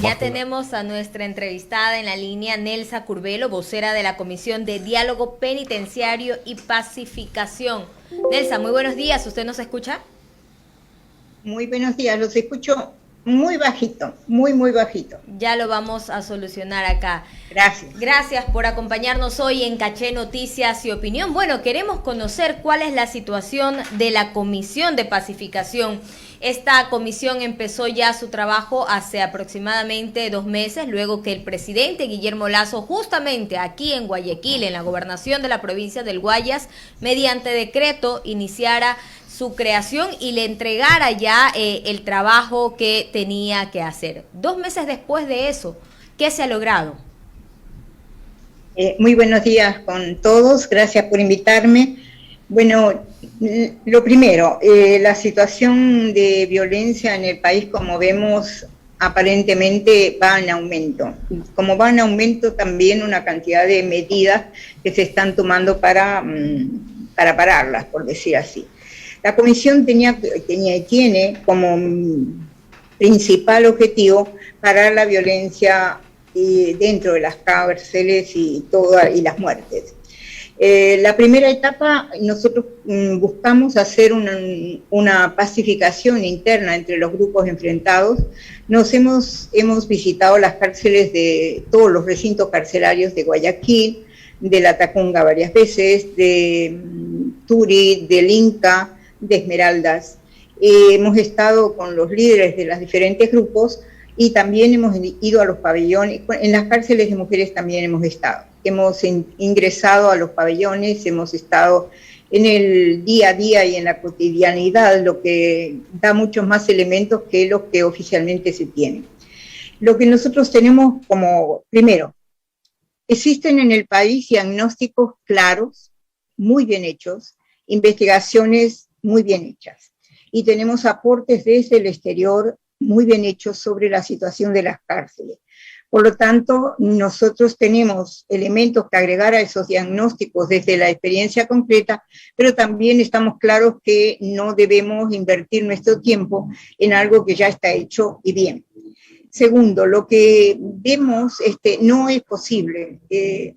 Ya tenemos a nuestra entrevistada en la línea, Nelsa Curbelo, vocera de la Comisión de Diálogo Penitenciario y Pacificación. Nelsa, muy buenos días, ¿usted nos escucha? Muy buenos días, los escucho muy bajito, muy bajito. Ya lo vamos a solucionar acá. Gracias. Gracias por acompañarnos hoy en Caché Noticias y Opinión. Bueno, queremos conocer cuál es la situación de la Comisión de Pacificación. Esta comisión empezó ya su trabajo hace aproximadamente 2 meses, luego que el presidente Guillermo Lasso, justamente aquí en Guayaquil, en la gobernación de la provincia del Guayas, mediante decreto iniciara su creación y le entregara ya el trabajo que tenía que hacer. 2 meses después de eso, ¿qué se ha logrado? Muy buenos días con todos, gracias por invitarme. Bueno, lo primero, la situación de violencia en el país, como vemos, aparentemente va en aumento. Como va en aumento también una cantidad de medidas que se están tomando para pararlas, por decir así. La comisión tenía y tiene como principal objetivo parar la violencia dentro de las cárceles y las muertes. La primera etapa, nosotros buscamos hacer una pacificación interna entre los grupos enfrentados. Hemos visitado las cárceles de todos los recintos carcelarios de Guayaquil, de La Tacunga varias veces, de Turi, del Inca, de Esmeraldas. Hemos estado con los líderes de los diferentes grupos y también hemos ido a los pabellones. En las cárceles de mujeres también hemos estado. Hemos ingresado a los pabellones, hemos estado en el día a día y en la cotidianidad, lo que da muchos más elementos que los que oficialmente se tienen. Lo que nosotros tenemos como, primero, existen en el país diagnósticos claros, muy bien hechos, investigaciones muy bien hechas. Y tenemos aportes desde el exterior muy bien hechos sobre la situación de las cárceles. Por lo tanto, nosotros tenemos elementos que agregar a esos diagnósticos desde la experiencia concreta, pero también estamos claros que no debemos invertir nuestro tiempo en algo que ya está hecho y bien. Segundo, lo que vemos, no es posible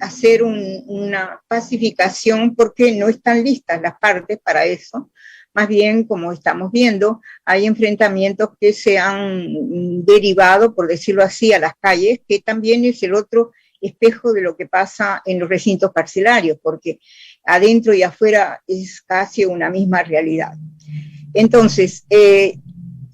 hacer una pacificación porque no están listas las partes para eso. Más bien, como estamos viendo, hay enfrentamientos que se han derivado, por decirlo así, a las calles, que también es el otro espejo de lo que pasa en los recintos carcelarios, porque adentro y afuera es casi una misma realidad. Entonces,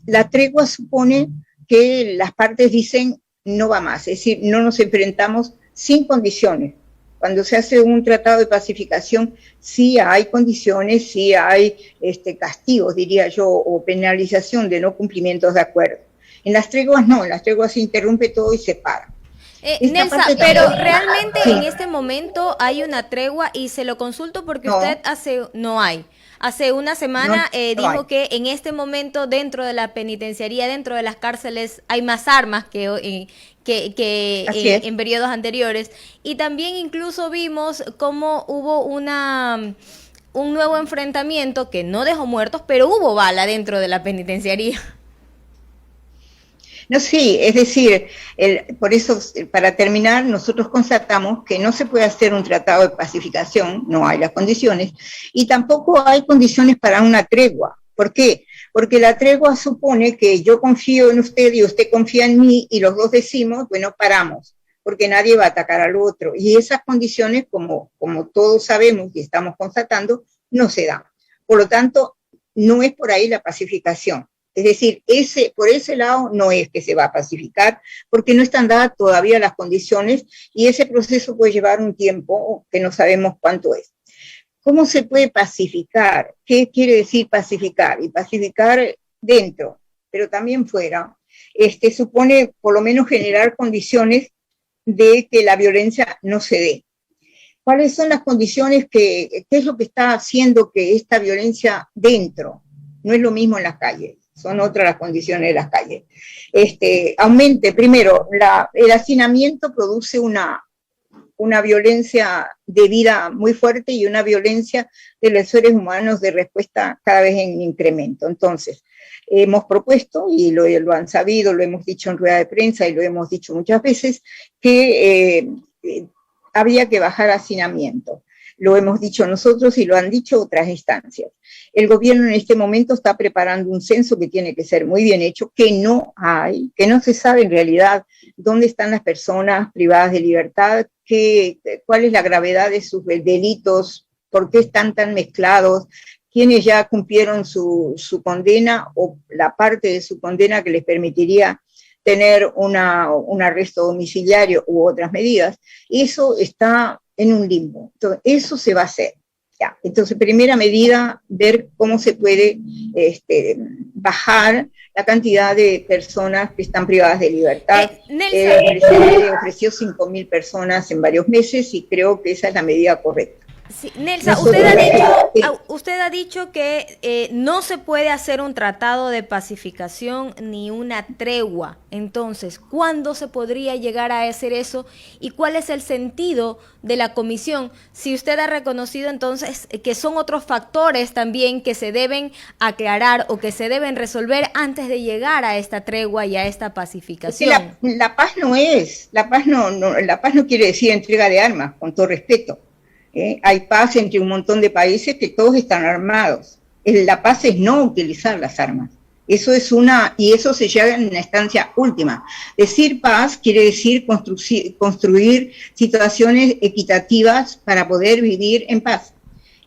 la tregua supone que las partes dicen no va más, es decir, no nos enfrentamos sin condiciones. Cuando se hace un tratado de pacificación, sí hay condiciones, sí hay castigos, diría yo, o penalización de no cumplimientos de acuerdo. En las treguas no, en las treguas se interrumpe todo y se para. Nelsa, pero realmente sí, en este momento hay una tregua y se lo consulto porque no, usted no hay. Hace una semana dijo que en este momento dentro de la penitenciaría, dentro de las cárceles, hay más armas que en periodos anteriores. Y también incluso vimos cómo hubo un nuevo enfrentamiento que no dejó muertos, pero hubo bala dentro de la penitenciaría. No, sí, es decir, por eso, para terminar, nosotros constatamos que no se puede hacer un tratado de pacificación, no hay las condiciones, y tampoco hay condiciones para una tregua. ¿Por qué? Porque la tregua supone que yo confío en usted y usted confía en mí, y los dos decimos, bueno, paramos, porque nadie va a atacar al otro. Y esas condiciones, como todos sabemos y estamos constatando, no se dan. Por lo tanto, no es por ahí la pacificación. Es decir, por ese lado no es que se va a pacificar, porque no están dadas todavía las condiciones y ese proceso puede llevar un tiempo que no sabemos cuánto es. ¿Cómo se puede pacificar? ¿Qué quiere decir pacificar? Y pacificar dentro, pero también fuera, supone por lo menos generar condiciones de que la violencia no se dé. ¿Cuáles son las condiciones qué es lo que está haciendo que esta violencia dentro? No es lo mismo en las calles. Son otras las condiciones de las calles. Aumente, primero, el hacinamiento produce una una violencia de vida muy fuerte y una violencia de los seres humanos de respuesta cada vez en incremento. Entonces, hemos propuesto, y lo han sabido, lo hemos dicho en rueda de prensa y lo hemos dicho muchas veces, que había que bajar hacinamiento. Lo hemos dicho nosotros y lo han dicho otras instancias. El gobierno en este momento está preparando un censo que tiene que ser muy bien hecho, que no hay, que no se sabe en realidad dónde están las personas privadas de libertad, cuál es la gravedad de sus delitos, por qué están tan mezclados, quiénes ya cumplieron su condena o la parte de su condena que les permitiría tener un arresto domiciliario u otras medidas. Eso está en un limbo. Entonces, eso se va a hacer. Ya. Entonces, primera medida, ver cómo se puede bajar la cantidad de personas que están privadas de libertad. Ofreció 5.000 personas en varios meses y creo que esa es la medida correcta. Sí, Nelsa, usted ha dicho que no se puede hacer un tratado de pacificación ni una tregua. Entonces, ¿cuándo se podría llegar a hacer eso? ¿Y cuál es el sentido de la comisión? Si usted ha reconocido entonces que son otros factores también que se deben aclarar o que se deben resolver antes de llegar a esta tregua y a esta pacificación. Es que la paz no es, la paz no quiere decir entrega de armas, con todo respeto. Hay paz entre un montón de países que todos están armados. La paz es no utilizar las armas. Eso es y eso se llega en una instancia última. Decir paz quiere decir construir situaciones equitativas para poder vivir en paz.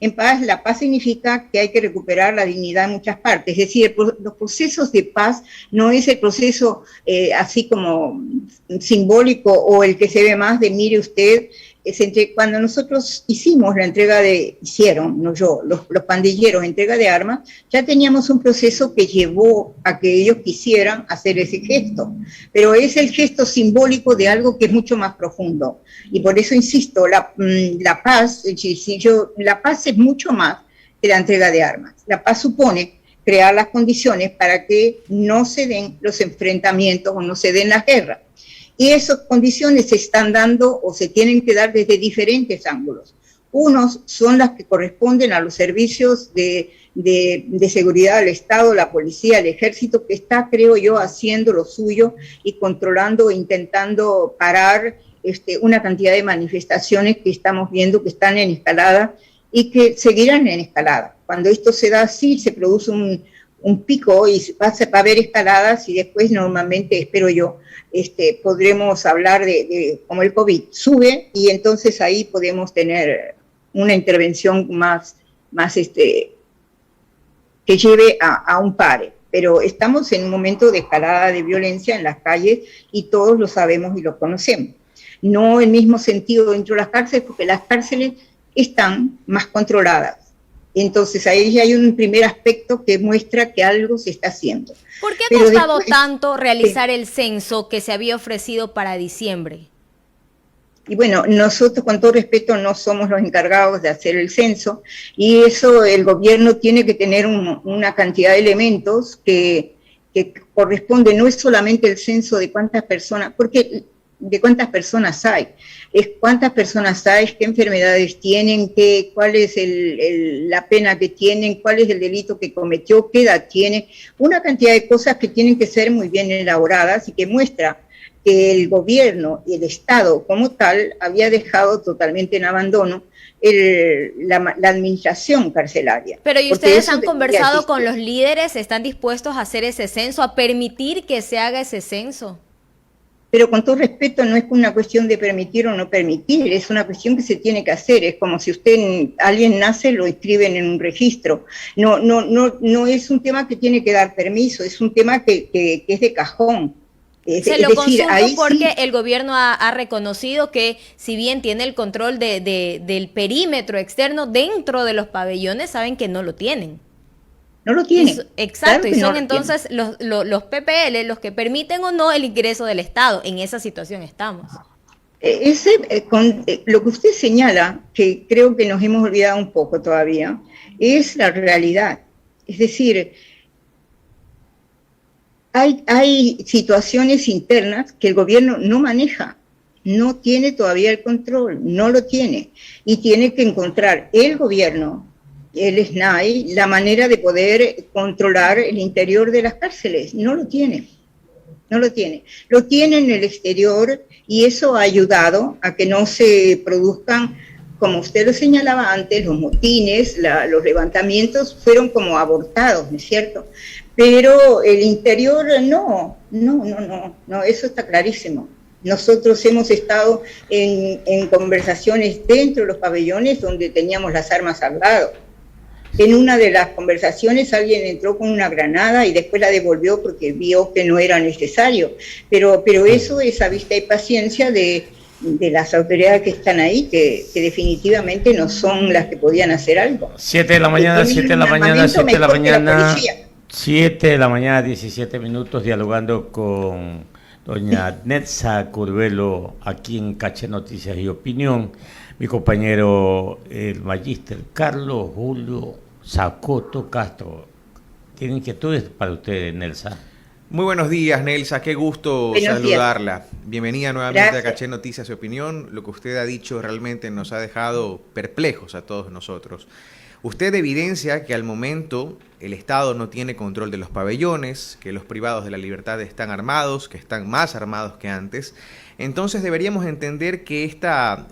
En paz, la paz significa que hay que recuperar la dignidad en muchas partes. Es decir, los procesos de paz no es el proceso así como simbólico o el que se ve más de mire usted. Cuando nosotros hicimos la entrega los pandilleros, entrega de armas, ya teníamos un proceso que llevó a que ellos quisieran hacer ese gesto, pero es el gesto simbólico de algo que es mucho más profundo, y por eso insisto, la paz es mucho más que la entrega de armas. La paz supone crear las condiciones para que no se den los enfrentamientos o no se den las guerras. Y esas condiciones se están dando o se tienen que dar desde diferentes ángulos. Unos son las que corresponden a los servicios de seguridad del Estado, la policía, el ejército, que está, creo yo, haciendo lo suyo y controlando e intentando parar una cantidad de manifestaciones que estamos viendo que están en escalada y que seguirán en escalada. Cuando esto se da así, se produce un pico y va a haber escaladas y después normalmente, espero yo, podremos hablar de como el COVID sube y entonces ahí podemos tener una intervención más que lleve a un pare. Pero estamos en un momento de escalada de violencia en las calles y todos lo sabemos y lo conocemos. No el mismo sentido dentro de las cárceles, porque las cárceles están más controladas. Entonces ahí ya hay un primer aspecto que muestra que algo se está haciendo. ¿Por qué ha costado tanto realizar el censo que se había ofrecido para diciembre? Y bueno, nosotros con todo respeto no somos los encargados de hacer el censo y eso el gobierno tiene que tener una cantidad de elementos que corresponde, no es solamente el censo de cuántas personas, porque de cuántas personas hay, es cuántas personas hay, qué enfermedades tienen, cuál es la pena que tienen, cuál es el delito que cometió, qué edad tiene, una cantidad de cosas que tienen que ser muy bien elaboradas y que muestra que el gobierno y el Estado como tal había dejado totalmente en abandono la administración carcelaria. Pero ¿y ustedes han conversado con los líderes? ¿Están dispuestos a hacer ese censo, a permitir que se haga ese censo? Pero con todo respeto no es una cuestión de permitir o no permitir, es una cuestión que se tiene que hacer, es como si alguien nace, lo inscriben en un registro, no es un tema que tiene que dar permiso, es un tema que es de cajón. Se lo consulto porque sí, el gobierno ha reconocido que si bien tiene el control del perímetro externo dentro de los pabellones, saben que no lo tienen. No lo tienen. Exacto, claro, y son entonces los PPL los que permiten o no el ingreso del Estado. En esa situación estamos. Lo que usted señala, que creo que nos hemos olvidado un poco todavía, es la realidad. Es decir, hay situaciones internas que el gobierno no maneja. no tiene todavía el control, no lo tiene. Y tiene que encontrar el gobierno, el SNAI, la manera de poder controlar el interior de las cárceles. No lo tiene, no lo tiene. Lo tiene en el exterior y eso ha ayudado a que no se produzcan, como usted lo señalaba antes, los motines, los levantamientos fueron como abortados, ¿no es cierto? Pero el interior no, eso está clarísimo. Nosotros hemos estado en conversaciones dentro de los pabellones donde teníamos las armas al lado. En una de las conversaciones alguien entró con una granada y después la devolvió porque vio que no era necesario. Pero eso es a vista y paciencia de las autoridades que están ahí, que definitivamente no son las que podían hacer algo. 7 de la mañana, 7 de la mañana, 7 de la mañana, 7 de la mañana, 17 minutos, dialogando con doña Netza Curvelo, aquí en Caché Noticias y Opinión. Mi compañero, el magíster Carlos Julio Zacoto Castro. ¿Tiene inquietudes para usted, Nelsa? Muy buenos días, Nelsa. Qué gusto saludarla. Bienvenida nuevamente a Caché Noticias y Opinión. Lo que usted ha dicho realmente nos ha dejado perplejos a todos nosotros. Usted evidencia que al momento el Estado no tiene control de los pabellones, que los privados de la libertad están armados, que están más armados que antes. Entonces deberíamos entender que esta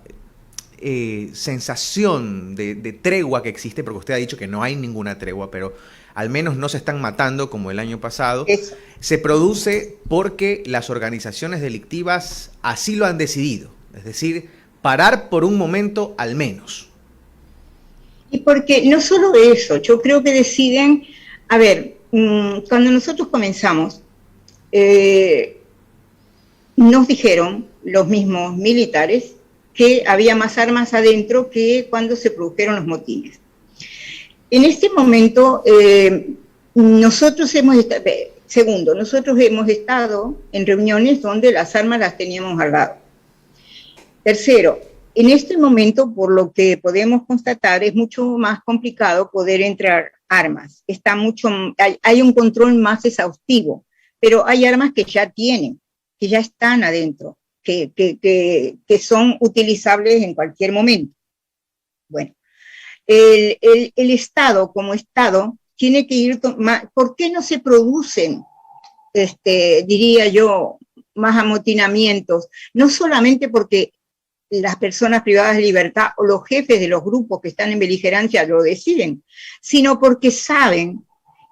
sensación de tregua que existe, porque usted ha dicho que no hay ninguna tregua, pero al menos no se están matando como el año pasado, se produce porque las organizaciones delictivas así lo han decidido, es decir, parar por un momento al menos. Y porque no solo eso, yo creo que deciden, a ver, cuando nosotros comenzamos, nos dijeron los mismos militares que había más armas adentro que cuando se produjeron los motines. En este momento, nosotros hemos estado en reuniones donde las armas las teníamos al lado. Tercero, en este momento, por lo que podemos constatar, es mucho más complicado poder entrar armas. Hay un control más exhaustivo, pero hay armas que ya tienen, que ya están adentro, que son utilizables en cualquier momento. Bueno, el Estado como Estado tiene que ir, ¿por qué no se producen, diría yo, más amotinamientos? No solamente porque las personas privadas de libertad o los jefes de los grupos que están en beligerancia lo deciden, sino porque saben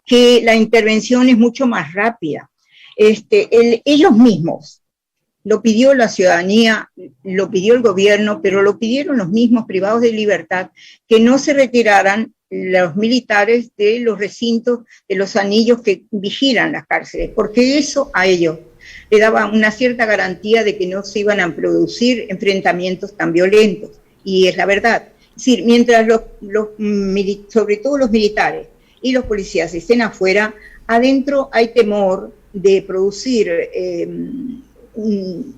que la intervención es mucho más rápida. Ellos mismos, lo pidió la ciudadanía, lo pidió el gobierno, pero lo pidieron los mismos privados de libertad, que no se retiraran los militares de los recintos, de los anillos que vigilan las cárceles, porque eso a ellos le daba una cierta garantía de que no se iban a producir enfrentamientos tan violentos, y es la verdad. Es decir, mientras sobre todo los militares y los policías estén afuera, adentro hay temor de producir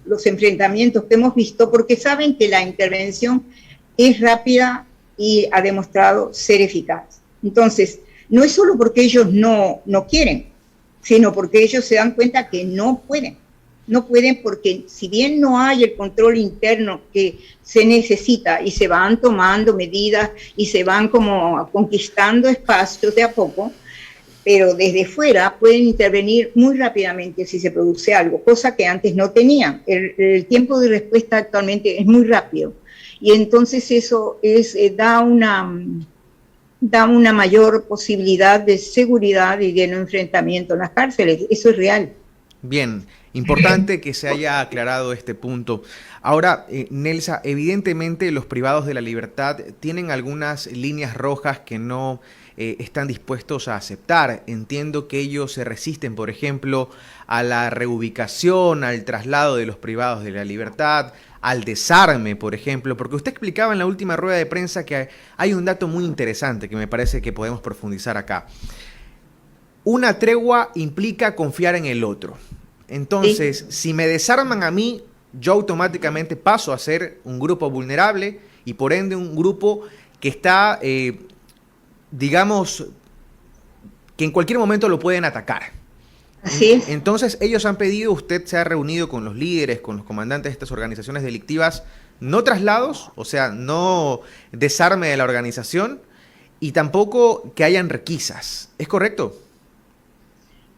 los enfrentamientos que hemos visto, porque saben que la intervención es rápida y ha demostrado ser eficaz. Entonces, no es solo porque ellos no quieren, sino porque ellos se dan cuenta que no pueden. No pueden porque si bien no hay el control interno que se necesita y se van tomando medidas y se van como conquistando espacios de a poco, pero desde fuera pueden intervenir muy rápidamente si se produce algo, cosa que antes no tenían. El tiempo de respuesta actualmente es muy rápido y entonces eso da una mayor posibilidad de seguridad y de no enfrentamiento en las cárceles. Eso es real. Bien, importante que se haya aclarado este punto. Ahora, Nelsa, evidentemente los privados de la libertad tienen algunas líneas rojas que no están dispuestos a aceptar. Entiendo que ellos se resisten, por ejemplo, a la reubicación, al traslado de los privados de la libertad, al desarme, por ejemplo, porque usted explicaba en la última rueda de prensa que hay un dato muy interesante que me parece que podemos profundizar acá. Una tregua implica confiar en el otro. Entonces, si me desarman a mí, yo automáticamente paso a ser un grupo vulnerable y por ende un grupo que está, digamos, que en cualquier momento lo pueden atacar. Así es. Entonces, ellos han pedido, usted se ha reunido con los líderes, con los comandantes de estas organizaciones delictivas, no traslados, o sea, no desarme de la organización y tampoco que hayan requisas. ¿Es correcto?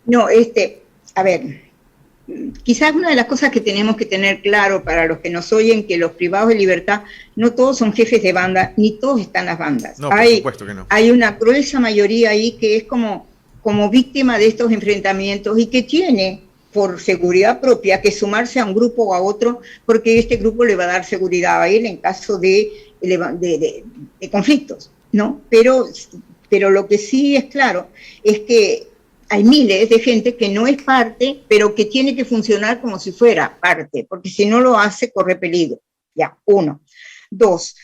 No, a ver, quizás una de las cosas que tenemos que tener claro para los que nos oyen, que los privados de libertad, no todos son jefes de banda, ni todos están en las bandas. No, por supuesto que no. Hay una gruesa mayoría ahí que es como víctima de estos enfrentamientos y que tiene, por seguridad propia, que sumarse a un grupo o a otro, porque este grupo le va a dar seguridad a él en caso de conflictos, ¿no? Pero lo que sí es claro es que hay miles de gente que no es parte, pero que tiene que funcionar como si fuera parte, porque si no lo hace, corre peligro. Ya, 1. 2,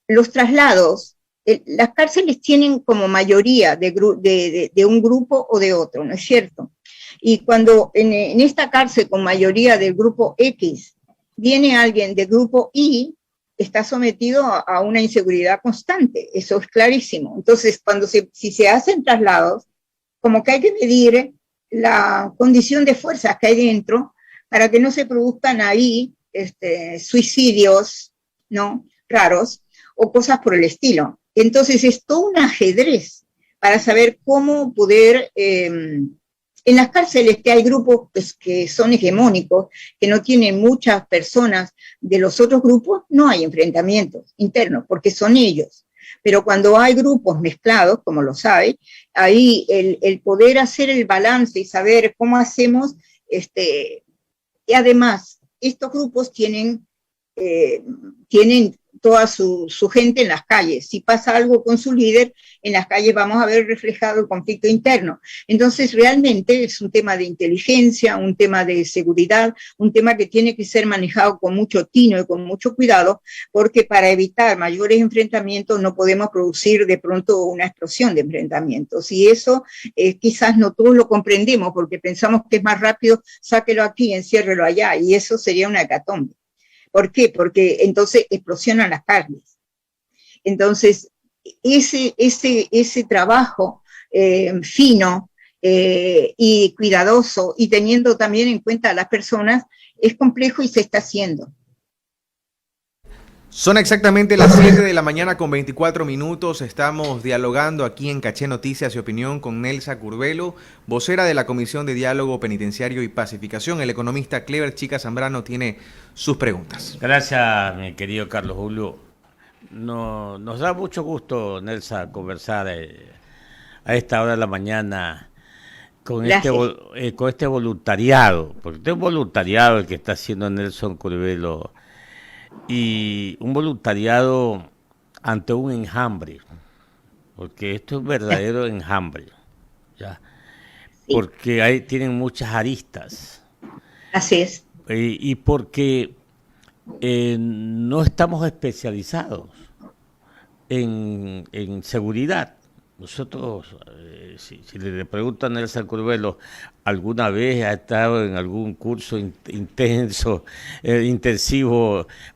los traslados, las cárceles tienen como mayoría de un grupo o de otro, ¿no es cierto? Y cuando en esta cárcel con mayoría del grupo X viene alguien del grupo Y, está sometido a una inseguridad constante, eso es clarísimo. Entonces, si se hacen traslados, como que hay que medir la condición de fuerzas que hay dentro para que no se produzcan ahí suicidios, ¿no?, raros o cosas por el estilo. Entonces, es todo un ajedrez para saber cómo poder... En las cárceles que hay grupos que son hegemónicos, que no tienen muchas personas de los otros grupos, no hay enfrentamientos internos, porque son ellos. Pero cuando hay grupos mezclados, como los hay, ahí el poder hacer el balance y saber cómo hacemos, y además, estos grupos tienen toda su gente en las calles. Si pasa algo con su líder, en las calles vamos a ver reflejado el conflicto interno. Entonces, realmente es un tema de inteligencia, un tema de seguridad, un tema que tiene que ser manejado con mucho tino y con mucho cuidado, porque para evitar mayores enfrentamientos no podemos producir de pronto una explosión de enfrentamientos. Y eso quizás no todos lo comprendemos, porque pensamos que es más rápido, sáquelo aquí, enciérrelo allá, y eso sería una hecatombe. ¿Por qué? Porque entonces explosionan las carnes. Entonces, ese trabajo fino y cuidadoso y teniendo también en cuenta a las personas es complejo y se está haciendo. Son exactamente las 7 de la mañana con 24 minutos. Estamos dialogando aquí en Caché Noticias y Opinión con Nelsa Curvelo, vocera de la Comisión de Diálogo Penitenciario y Pacificación. El economista Clever Chica Zambrano tiene sus preguntas. Gracias, mi querido Carlos Julio. Nos da mucho gusto, Nelsa, conversar a esta hora de la mañana con este voluntariado, porque este es un voluntariado el que está haciendo Nelson Curvelo, y un voluntariado ante un enjambre, porque esto es un verdadero enjambre, ¿ya? Sí. Porque tienen muchas aristas. Así es. Y porque no estamos especializados en seguridad. Nosotros, si le preguntan a Nelson Curvelo, ¿alguna vez ha estado en algún curso intensivo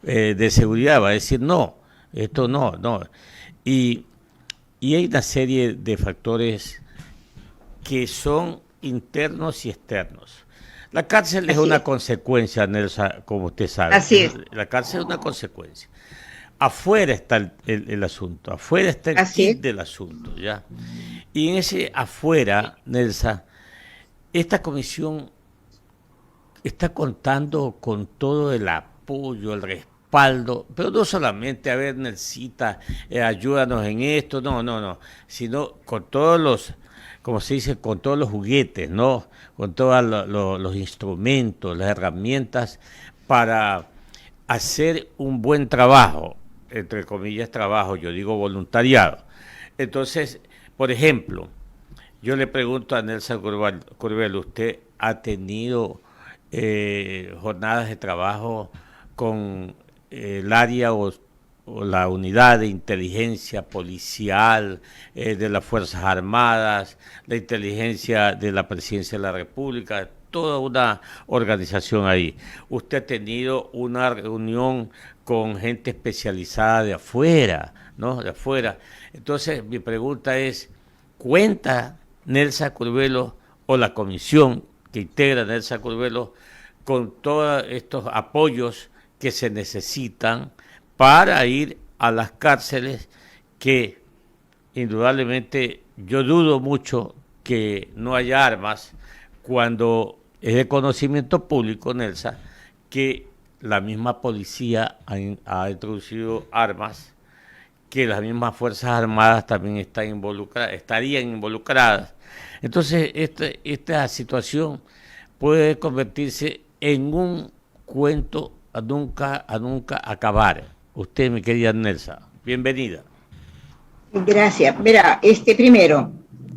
de seguridad? Va a decir no, esto no. Y hay una serie de factores que son internos y externos. La cárcel es una consecuencia, Nelson, como usted sabe. Así es. La cárcel es una consecuencia. Afuera está el asunto, afuera está el kit del asunto, ¿ya? Y en ese afuera, Nelsa, esta comisión está contando con todo el apoyo, el respaldo, pero no solamente, a ver, Nelsita, ayúdanos en esto, no, sino con todos los, como se dice, con todos los juguetes, ¿no? Con todos los instrumentos, las herramientas para hacer un buen trabajo, entre comillas trabajo, yo digo voluntariado. Entonces, por ejemplo, yo le pregunto a Nelson Curvelo, ¿usted ha tenido jornadas de trabajo con el área o la unidad de inteligencia policial de las Fuerzas Armadas, la inteligencia de la Presidencia de la República, toda una organización ahí? ¿Usted ha tenido una reunión con gente especializada de afuera, ¿no? De afuera. Entonces, mi pregunta es, ¿cuenta Nelson Curvelo o la comisión que integra Nelsa Curvelo con todos estos apoyos que se necesitan para ir a las cárceles, que indudablemente yo dudo mucho que no haya armas, cuando es de conocimiento público, Nelsa, que la misma policía ha introducido armas, que las mismas Fuerzas Armadas también estarían involucradas. Entonces, esta situación puede convertirse en un cuento a nunca acabar. Usted, mi querida Nelsa, bienvenida. Gracias. Verá, primero,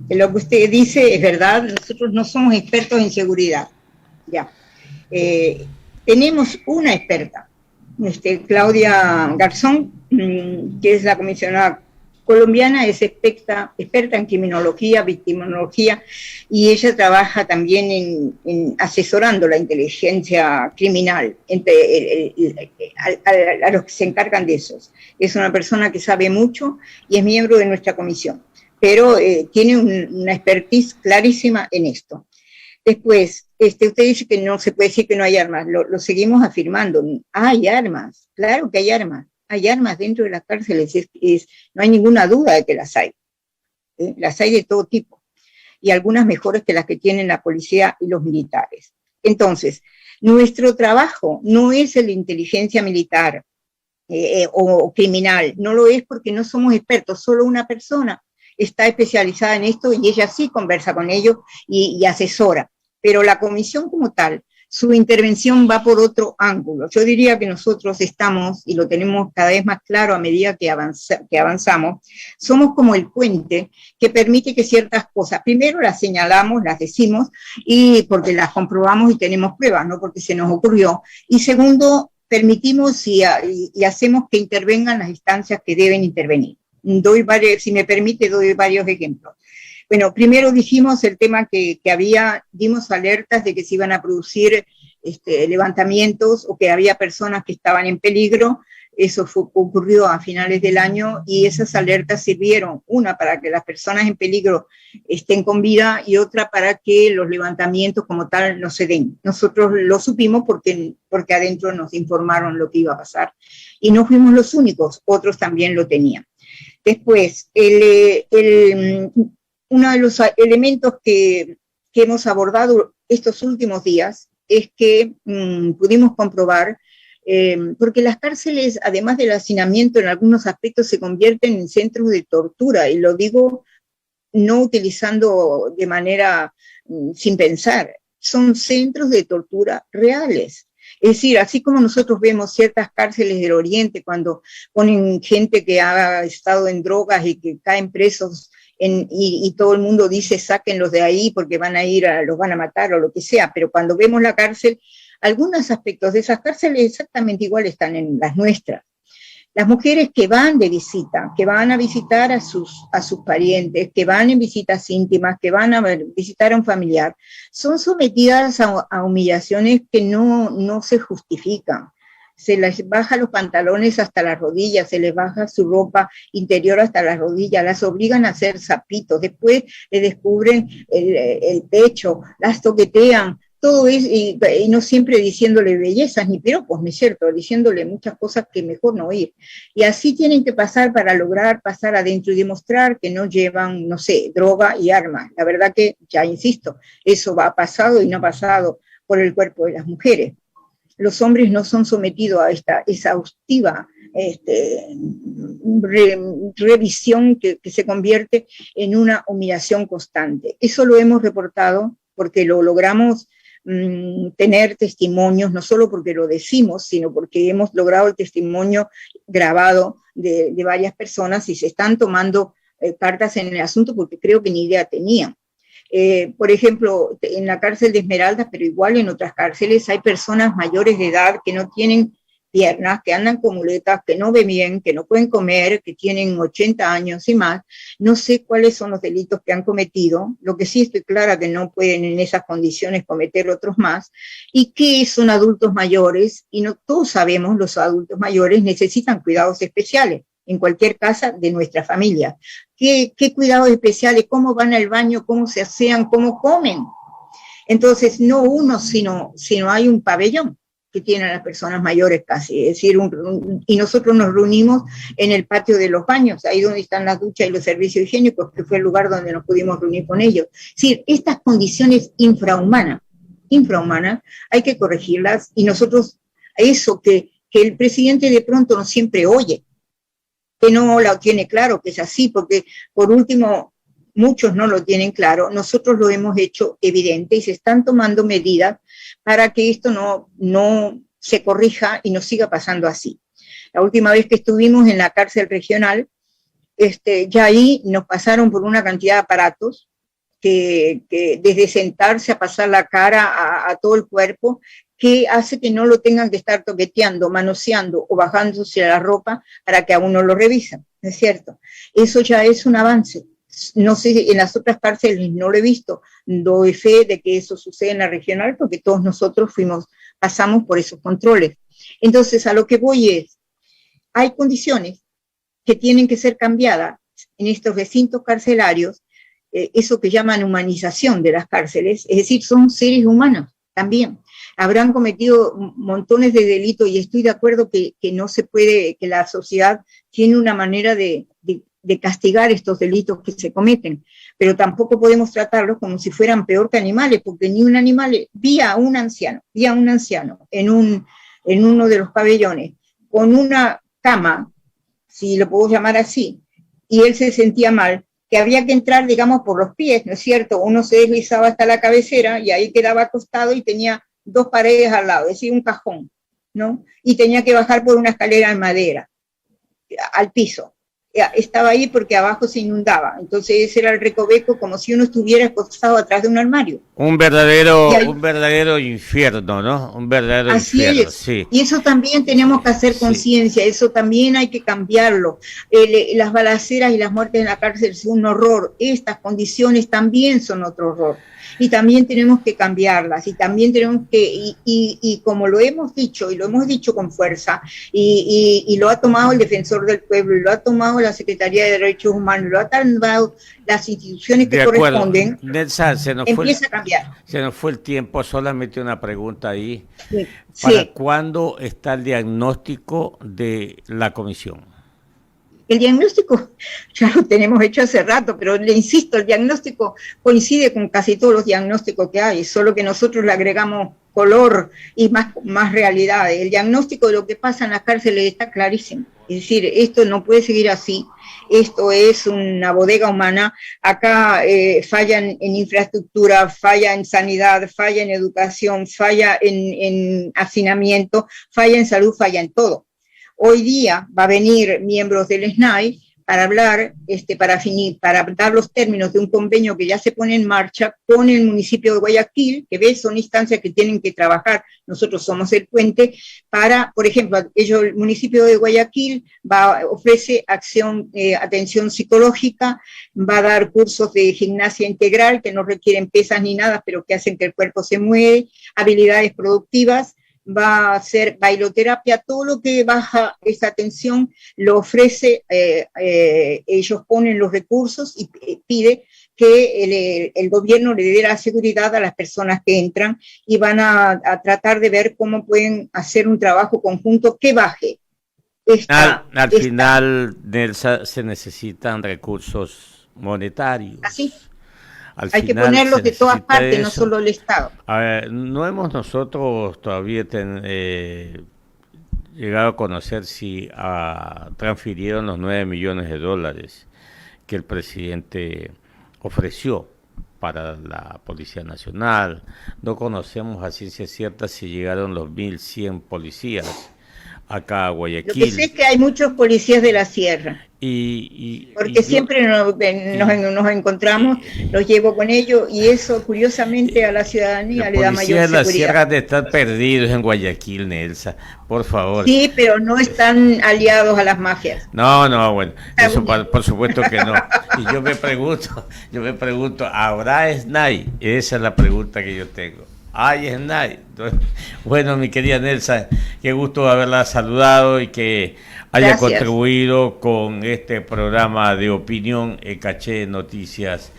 lo que usted dice es verdad, nosotros no somos expertos en seguridad. Ya. Tenemos una experta, Claudia Garzón, que es la comisionada colombiana, es experta en criminología, victimología, y ella trabaja también en asesorando la inteligencia criminal a los que se encargan de esos. Es una persona que sabe mucho y es miembro de nuestra comisión, pero tiene una expertise clarísima en esto. Después, usted dice que no se puede decir que no hay armas, lo seguimos afirmando. Hay armas, claro que hay armas. Hay armas dentro de las cárceles, no hay ninguna duda de que las hay. Las hay de todo tipo, y algunas mejores que las que tienen la policía y los militares. Entonces, nuestro trabajo no es el de inteligencia militar o criminal, no lo es porque no somos expertos, solo una persona está especializada en esto y ella sí conversa con ellos y asesora, pero la comisión como tal, su intervención va por otro ángulo. Yo diría que nosotros estamos, y lo tenemos cada vez más claro a medida que avanzamos, somos como el puente que permite que ciertas cosas, primero las señalamos, las decimos, y porque las comprobamos y tenemos pruebas, no porque se nos ocurrió, y segundo, permitimos y hacemos que intervengan las instancias que deben intervenir. Si me permite, doy varios ejemplos. Bueno, primero dijimos el tema que dimos alertas de que se iban a producir levantamientos o que había personas que estaban en peligro. Eso ocurrió a finales del año y esas alertas sirvieron, una para que las personas en peligro estén con vida y otra para que los levantamientos como tal no se den. Nosotros lo supimos porque adentro nos informaron lo que iba a pasar y no fuimos los únicos, otros también lo tenían. Después, uno de los elementos que hemos abordado estos últimos días es que pudimos comprobar, porque las cárceles, además del hacinamiento, en algunos aspectos se convierten en centros de tortura, y lo digo no utilizando de manera sin pensar, son centros de tortura reales. Es decir, así como nosotros vemos ciertas cárceles del Oriente cuando ponen gente que ha estado en drogas y que caen presos y todo el mundo dice sáquenlos de ahí porque los van a matar o lo que sea, pero cuando vemos la cárcel, algunos aspectos de esas cárceles exactamente igual están en las nuestras. Las mujeres que van de visita, que van a visitar a sus parientes, que van en visitas íntimas, que van a visitar a un familiar, son sometidas a humillaciones que no se justifican. Se les baja los pantalones hasta las rodillas, se les baja su ropa interior hasta las rodillas, las obligan a hacer zapitos, después le descubren el pecho, las toquetean, todo es, y no siempre diciéndole bellezas ni piropos, ¿no es cierto? Diciéndole muchas cosas que mejor no oír. Y así tienen que pasar para lograr pasar adentro y demostrar que no llevan, no sé, droga y armas. La verdad que, ya insisto, eso ha pasado y no ha pasado por el cuerpo de las mujeres. Los hombres no son sometidos a esta exhaustiva revisión que se convierte en una humillación constante. Eso lo hemos reportado porque lo logramos tener testimonios, no solo porque lo decimos, sino porque hemos logrado el testimonio grabado de varias personas y se están tomando cartas en el asunto porque creo que ni idea tenían. Por ejemplo, en la cárcel de Esmeraldas, pero igual en otras cárceles, hay personas mayores de edad que no tienen piernas, que andan con muletas, que no ven bien, que no pueden comer, que tienen 80 años y más. No sé cuáles son los delitos que han cometido, lo que sí estoy clara que no pueden en esas condiciones cometer otros más, y que son adultos mayores, y no todos sabemos, los adultos mayores necesitan cuidados especiales en cualquier casa de nuestra familia. ¿Qué cuidados especiales? ¿Cómo van al baño? ¿Cómo se asean? ¿Cómo comen? Entonces, no uno, sino hay un pabellón que tienen las personas mayores casi, es decir, y nosotros nos reunimos en el patio de los baños, ahí donde están las duchas y los servicios higiénicos, que fue el lugar donde nos pudimos reunir con ellos. Es decir, estas condiciones infrahumanas, hay que corregirlas, y nosotros, eso que el presidente de pronto no siempre oye, que no lo tiene claro, que es así, porque por último, muchos no lo tienen claro, nosotros lo hemos hecho evidente y se están tomando medidas para que esto no se corrija y no siga pasando así. La última vez que estuvimos en la cárcel regional, ya ahí nos pasaron por una cantidad de aparatos que desde sentarse a pasar la cara a todo el cuerpo, que hace que no lo tengan que estar toqueteando, manoseando o bajándose la ropa para que a uno lo revisen, ¿no es cierto? Eso ya es un avance. No sé, en las otras cárceles no lo he visto, doy fe de que eso sucede en la regional porque todos nosotros pasamos por esos controles. Entonces, a lo que voy es, hay condiciones que tienen que ser cambiadas en estos recintos carcelarios, eso que llaman humanización de las cárceles, es decir, son seres humanos también. Habrán cometido montones de delitos y estoy de acuerdo que no se puede, que la sociedad tiene una manera de castigar estos delitos que se cometen, pero tampoco podemos tratarlos como si fueran peor que animales, porque ni un animal, vi a un anciano en uno de los pabellones, con una cama, si lo puedo llamar así, y él se sentía mal, que había que entrar, digamos, por los pies, ¿no es cierto? Uno se deslizaba hasta la cabecera y ahí quedaba acostado y tenía 2 paredes al lado, es decir, un cajón, ¿no? Y tenía que bajar por una escalera de madera al piso. Estaba ahí porque abajo se inundaba, entonces ese era el recoveco, como si uno estuviera acostado atrás de un armario. Un verdadero infierno, ¿no? Un verdadero así infierno, es. Sí. Y eso también tenemos que hacer conciencia, eso también hay que cambiarlo. Las balaceras y las muertes en la cárcel son un horror, estas condiciones también son otro horror. Y también tenemos que cambiarlas, y también tenemos que, y como lo hemos dicho, y lo hemos dicho con fuerza, y lo ha tomado el Defensor del Pueblo, y lo ha tomado la Secretaría de Derechos Humanos, lo ha tomado las instituciones que corresponden, Nelsa, empieza a cambiar. Se nos fue el tiempo, solamente una pregunta ahí. Sí. ¿Para cuándo está el diagnóstico de la comisión? El diagnóstico ya lo tenemos hecho hace rato, pero le insisto, el diagnóstico coincide con casi todos los diagnósticos que hay, solo que nosotros le agregamos color y más realidad. El diagnóstico de lo que pasa en las cárceles está clarísimo. Es decir, esto no puede seguir así, esto es una bodega humana, acá fallan en infraestructura, falla en sanidad, falla en educación, falla en hacinamiento, falla en salud, falla en todo. Hoy día va a venir miembros del SNAI para hablar, para dar los términos de un convenio que ya se pone en marcha con el municipio de Guayaquil, que son instancias que tienen que trabajar, nosotros somos el puente, para, por ejemplo, el municipio de Guayaquil ofrece atención psicológica, va a dar cursos de gimnasia integral que no requieren pesas ni nada, pero que hacen que el cuerpo se mueve, habilidades productivas, va a hacer bailoterapia, todo lo que baja esa tensión lo ofrece, ellos ponen los recursos y pide que el gobierno le dé la seguridad a las personas que entran y van a tratar de ver cómo pueden hacer un trabajo conjunto que baje. Al final, Nelsa, se necesitan recursos monetarios. Así. Hay que ponerlos de todas partes, no solo el Estado. A ver, no hemos nosotros todavía llegado a conocer si transfirieron los $9 millones que el presidente ofreció para la Policía Nacional. No conocemos a ciencia cierta si llegaron los 1.100 policías acá a Guayaquil. Lo que sé es que hay muchos policías de la sierra. Porque siempre nos encontramos, los llevo con ellos, y eso curiosamente a la ciudadanía le da mayor seguridad. Los policías de la sierra de estar perdidos en Guayaquil, Nelsa, por favor. Sí, pero no están aliados a las mafias. No, bueno, eso por supuesto que no. Y yo me pregunto, ¿habrá SNAI? Esa es la pregunta que yo tengo. Ay, SNAI. Bueno, mi querida Nelsa, qué gusto haberla saludado y que haya contribuido con este programa de opinión en Caché Noticias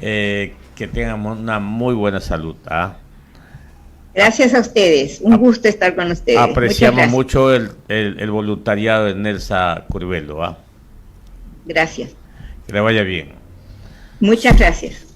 que tengan una muy buena salud. Gracias a ustedes, un gusto estar con ustedes. Apreciamos mucho el voluntariado de Nelsa Curvelo. Gracias. Que le vaya bien. Muchas gracias.